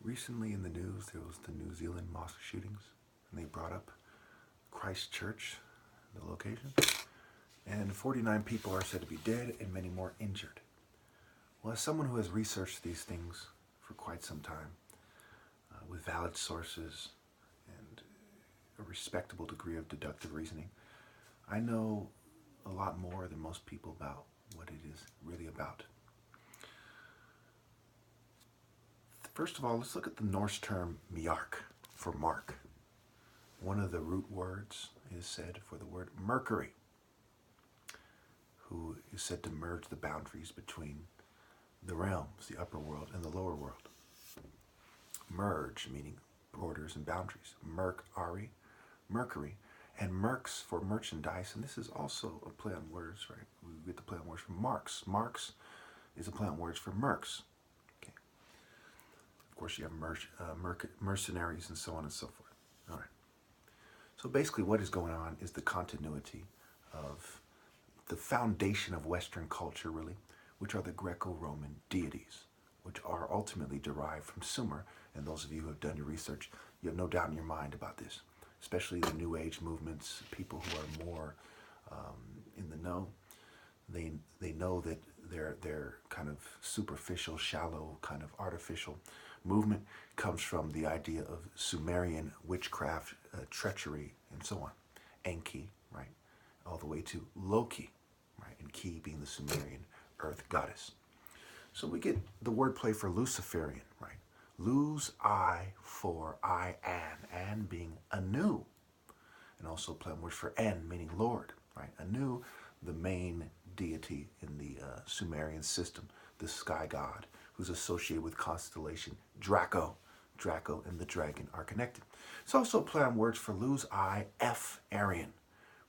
Recently in the news, there was the New Zealand mosque shootings, and they brought up Christchurch, the location, and 49 people are said to be dead and many more injured. Well, as someone who has researched these things for quite some time, with valid sources and a respectable degree of deductive reasoning, I know a lot more than most people about what it is really about. First of all, let's look at the Norse term mjark for mark. One of the root words is said for the word Mercury, who is said to merge the boundaries between the realms, the upper world and the lower world. Merge, meaning borders and boundaries. Merc-ari, Mercury, and mercs for merchandise, and this is also a play on words, right? We get the play on words from marks. Marks is a play on words for mercs. Okay. Of course, you have mercenaries and so on and so forth. All right. So basically what is going on is the continuity of the foundation of Western culture, really, which are the Greco-Roman deities, which are ultimately derived from Sumer. And those of you who have done your research, you have no doubt in your mind about this, especially the New Age movements, people who are more in the know. They know that their kind of superficial, shallow, kind of artificial movement comes from the idea of Sumerian witchcraft, treachery, and so on. Enki, right, all the way to Loki, right, and Ki being the Sumerian earth goddess. So we get the wordplay for luciferian, right? Lose I for I an being Anu, and also play on words for en, meaning Lord, right? Anu, the main deity in the Sumerian system, the sky god, who's associated with constellation Draco. Draco and the dragon are connected. It's also a play on words for lose I f Aryan,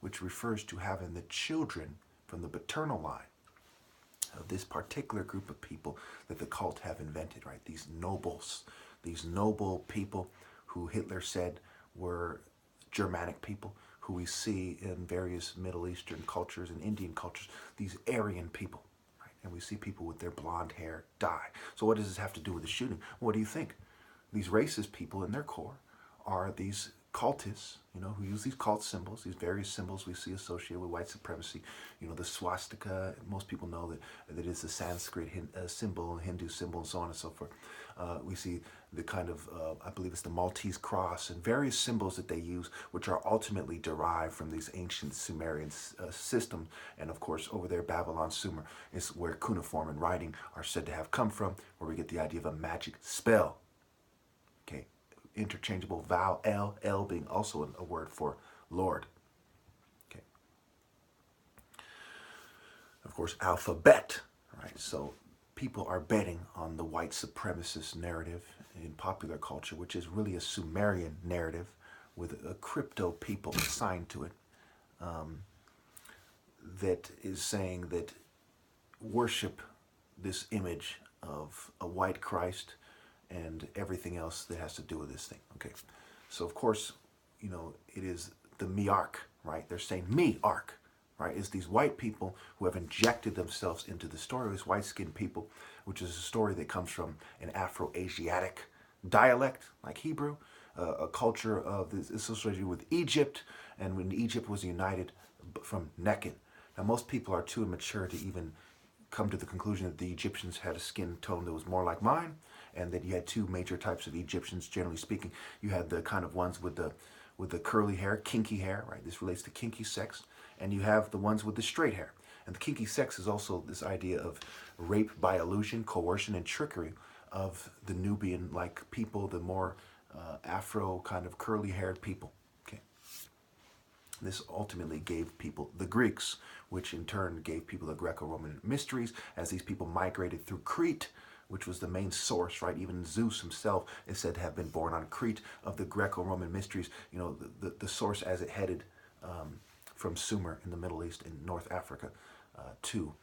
which refers to having the children from the paternal line of this particular group of people that the cult have invented, right? These nobles, these noble people who Hitler said were Germanic people, who we see in various Middle Eastern cultures and Indian cultures, these Aryan people, right? And we see people with their blonde hair die. So what does this have to do with the shooting? What do you think? These racist people in their core are these cultists, who use these cult symbols, these various symbols we see associated with white supremacy. The swastika, most people know that it's a Sanskrit symbol, a Hindu symbol, and so on and so forth. We see the kind of, I believe it's the Maltese cross, and various symbols that they use, which are ultimately derived from these ancient Sumerian systems. And of course, over there, Babylon, Sumer, is where cuneiform and writing are said to have come from, where we get the idea of a magic spell. Okay. Interchangeable vowel L being also a word for Lord. Okay. Of course, alphabet, right? So people are betting on the white supremacist narrative in popular culture, which is really a Sumerian narrative with a crypto people assigned to it, that is saying that worship this image of a white Christ and everything else that has to do with this thing. Okay, so of course, it is the mjark, right? They're saying me-ark, right? It's these white people who have injected themselves into the story of these white-skinned people, which is a story that comes from an Afro-Asiatic dialect, like Hebrew, a culture of this associated with Egypt, and when Egypt was united from Nekhen. Now, most people are too immature to even come to the conclusion that the Egyptians had a skin tone that was more like mine, and that you had two major types of Egyptians, generally speaking. You had the kind of ones with the curly hair, kinky hair, right? This relates to kinky sex. And you have the ones with the straight hair. And the kinky sex is also this idea of rape by illusion, coercion, and trickery of the Nubian-like people, the more Afro kind of curly-haired people. Okay. This ultimately gave people the Greeks, which in turn gave people the Greco-Roman mysteries, as these people migrated through Crete, which was the main source, right? Even Zeus himself is said to have been born on Crete, of the Greco-Roman mysteries, the source as it headed from Sumer in the Middle East in North Africa to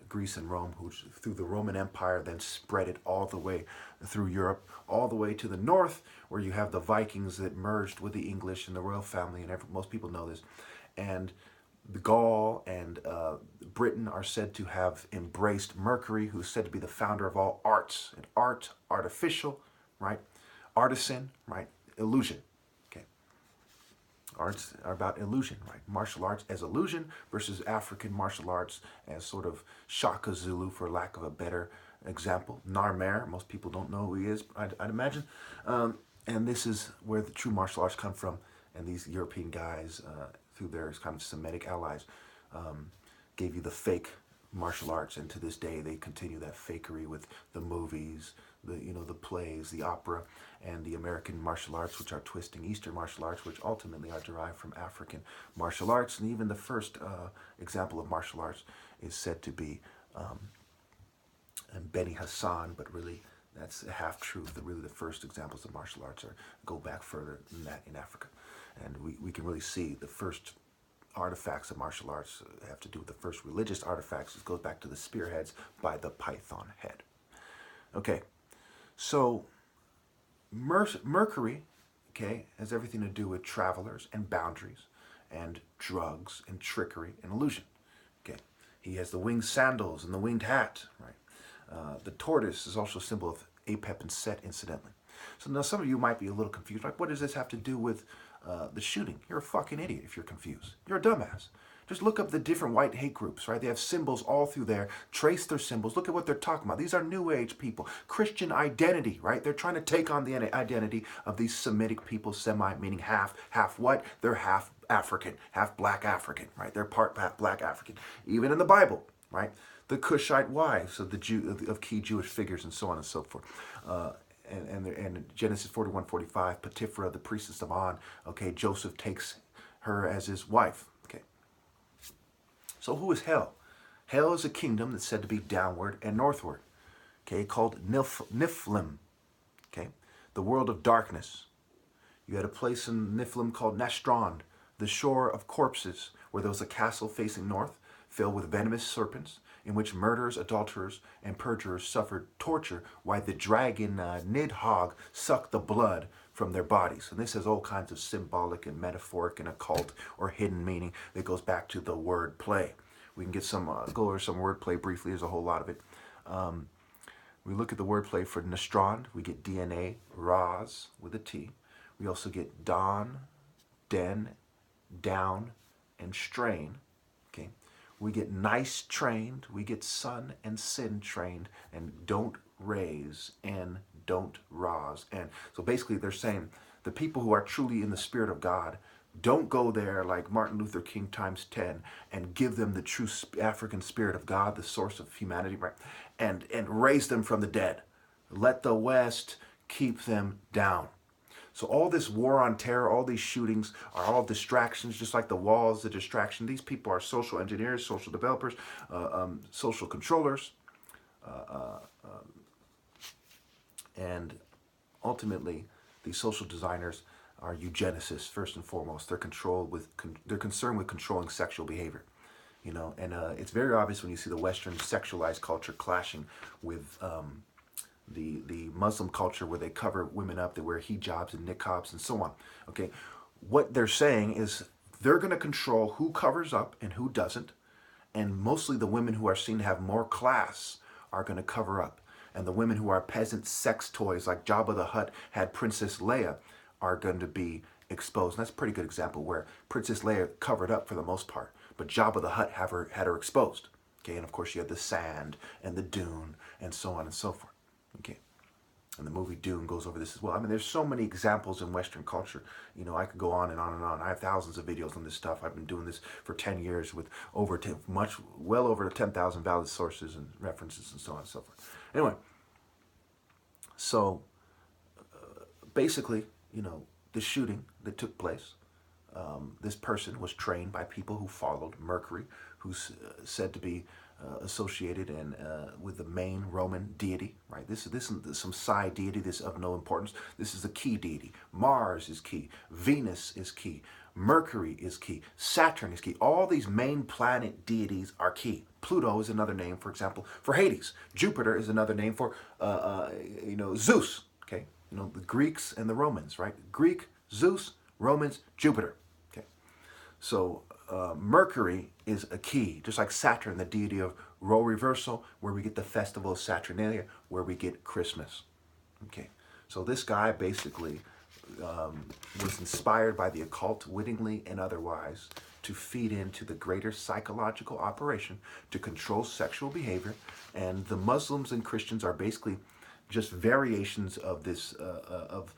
Greece and Rome, who through the Roman Empire then spread it all the way through Europe, all the way to the north, where you have the Vikings that merged with the English and the royal family, and most people know this. And the Gaul and Britain are said to have embraced Mercury, who is said to be the founder of all arts, and art, artificial, right? Artisan, right? Illusion. Okay. Arts are about illusion, right? Martial arts as illusion versus African martial arts as sort of Shaka Zulu, for lack of a better example. Narmer, most people don't know who he is, I'd imagine. And this is where the true martial arts come from. And these European guys, through their kind of Semitic allies, gave you the fake martial arts, and to this day they continue that fakery with the movies, the plays, the opera, and the American martial arts, which are twisting Eastern martial arts, which ultimately are derived from African martial arts. And even the first example of martial arts is said to be Beni Hassan, but really that's a half truth. Really, the first examples of martial arts go back further than that in Africa, and we can really see the first artifacts of martial arts have to do with the first religious artifacts. It goes back to the spearheads by the python head. Okay, so Mercury, okay, has everything to do with travelers and boundaries and drugs and trickery and illusion. Okay, he has the winged sandals and the winged hat, right? The tortoise is also a symbol of Apep and Set, incidentally. So now some of you might be a little confused, like, what does this have to do with the shooting? You're a fucking idiot if you're confused. You're a dumbass. Just look up the different white hate groups, right? They have symbols all through there. Trace their symbols. Look at what they're talking about. These are New Age people. Christian identity, right? They're trying to take on the identity of these Semitic people, Semite, meaning half what? They're half African, half black African, right? They're part black African. Even in the Bible, right? The Cushite wives of of key Jewish figures and so on and so forth. And Genesis 41:45, Potipharah, the priestess of On, okay, Joseph takes her as his wife, okay. So who is hell? Hell is a kingdom that's said to be downward and northward, okay, called Niflim, okay, the world of darkness. You had a place in Niflim called Nastrond, the shore of corpses, where there was a castle facing north, filled with venomous serpents, in which murderers, adulterers, and perjurers suffered torture, while the dragon Nidhogg sucked the blood from their bodies. And this has all kinds of symbolic and metaphoric and occult or hidden meaning that goes back to the word play. We can get go over some word play briefly. There's a whole lot of it. We look at the word play for Nastrond. We get DNA, Raz with a T. We also get Don, Den, Down, and Strain. Okay. We get nice trained, we get sun and sin trained, and don't raise and don't raz. And so basically they're saying the people who are truly in the Spirit of God, don't go there like Martin Luther King times 10 and give them the true African Spirit of God, the source of humanity, right? And raise them from the dead. Let the West keep them down. So all this war on terror, all these shootings are all distractions, just like the wall is a distraction. These people are social engineers, social developers, social controllers, and ultimately, these social designers are eugenicists first and foremost. They're concerned with controlling sexual behavior, and it's very obvious when you see the Western sexualized culture clashing with the Muslim culture, where they cover women up, they wear hijabs and niqabs and so on. Okay, what they're saying is they're going to control who covers up and who doesn't, and mostly the women who are seen to have more class are going to cover up, and the women who are peasant sex toys like Jabba the Hutt had Princess Leia are going to be exposed. And that's a pretty good example where Princess Leia covered up for the most part, but Jabba the Hutt had her exposed. Okay, and of course you had the sand and the dune and so on and so forth. Okay, and the movie Dune goes over this as well. I mean, there's so many examples in Western culture. I could go on and on and on. I have thousands of videos on this stuff. I've been doing this for 10 years with well over 10,000 valid sources and references and so on and so forth. Anyway, so basically, the shooting that took place, this person was trained by people who followed Mercury, who's said to be associated with the main Roman deity, right? This isn't some side deity, this of no importance. This is the key deity. Mars is key. Venus is key. Mercury is key. Saturn is key. All these main planet deities are key. Pluto is another name, for example, for Hades. Jupiter is another name for, Zeus, okay? The Greeks and the Romans, right? Greek, Zeus, Romans, Jupiter, okay? So Mercury is a key, just like Saturn, the deity of role reversal, where we get the festival of Saturnalia, where we get Christmas. Okay, So this guy basically was inspired by the occult, wittingly and otherwise, to feed into the greater psychological operation to control sexual behavior. And the Muslims and Christians are basically just variations of this of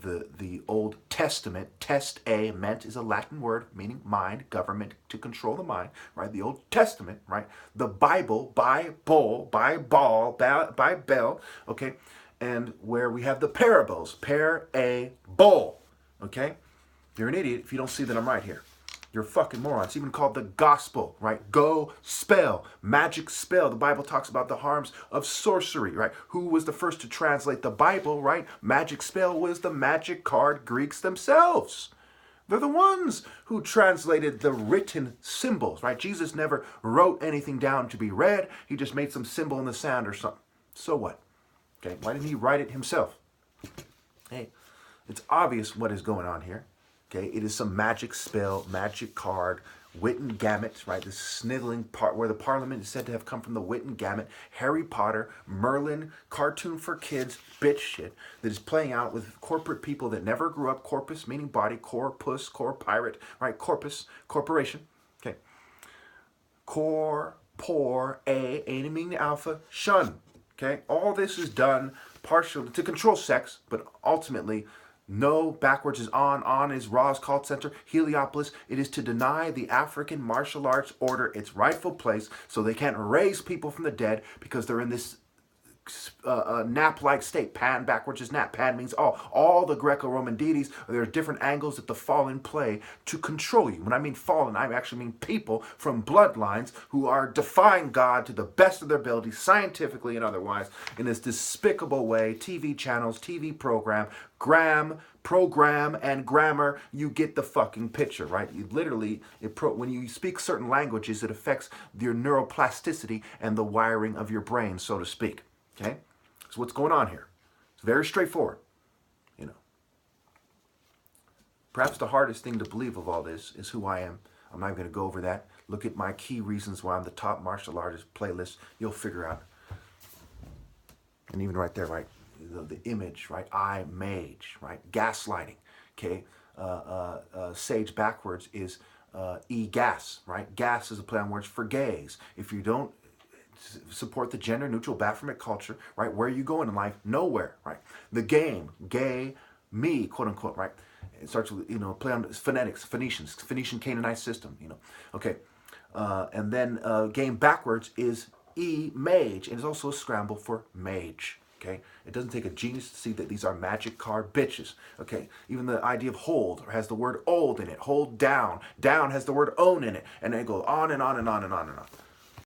the Old Testament. Testament is a Latin word meaning mind, government, to control the mind, right? The Old Testament, right? The Bible, Bible, okay? And where we have the parables, parable, okay? You're an idiot if you don't see that I'm right here. You're a fucking moron. It's even called the gospel, right? Go spell, magic spell. The Bible talks about the harms of sorcery, right? Who was the first to translate the Bible, right? Magic spell was the magic card Greeks themselves. They're the ones who translated the written symbols, right? Jesus never wrote anything down to be read. He just made some symbol in the sand or something. So what? Okay, why didn't he write it himself? Hey, it's obvious what is going on here. Okay, it is some magic spell, magic card, Witten gamut, right? This sniveling part where the Parliament is said to have come from the Witten gamut, Harry Potter, Merlin, cartoon for kids, bitch shit that is playing out with corporate people that never grew up. Corpus meaning body, corpus, core pirate, right? Corpus, corporation. Okay. Core, poor, A meaning alpha, shun. Okay, all this is done partially to control sex, but ultimately, no, backwards is on is Ra's cult center, Heliopolis. It is to deny the African martial arts order its rightful place so they can't raise people from the dead because they're in this nap-like state. Pan, backwards is nap. Pan means all the Greco-Roman deities. There are different angles that the fallen play to control you. When I mean fallen, I actually mean people from bloodlines who are defying God to the best of their ability, scientifically and otherwise, in this despicable way. TV channels, TV program, program, and grammar. You get the fucking picture, right? You literally, when you speak certain languages, it affects your neuroplasticity and the wiring of your brain, so to speak. Okay, so what's going on here? It's very straightforward, you know. Perhaps the hardest thing to believe of all this is who I am. I'm not even going to go over that. Look at my key reasons why I'm the top martial artist playlist. You'll figure out. And even right there, right, the image, right, I mage, right, gaslighting. Okay, sage backwards is gas, right? Gas is a play on words for gays. If you don't support the gender neutral Baphomet culture, right? Where are you going in life? Nowhere, right? The game, gay, me, quote unquote, right? It starts with, play on phonetics, Phoenician Canaanite system, Okay. And then game backwards is mage, and it's also a scramble for mage. Okay, it doesn't take a genius to see that these are magic card bitches. Okay, even the idea of hold has the word old in it. Hold down. Down has the word own in it, and then it goes on and on and on and on and on.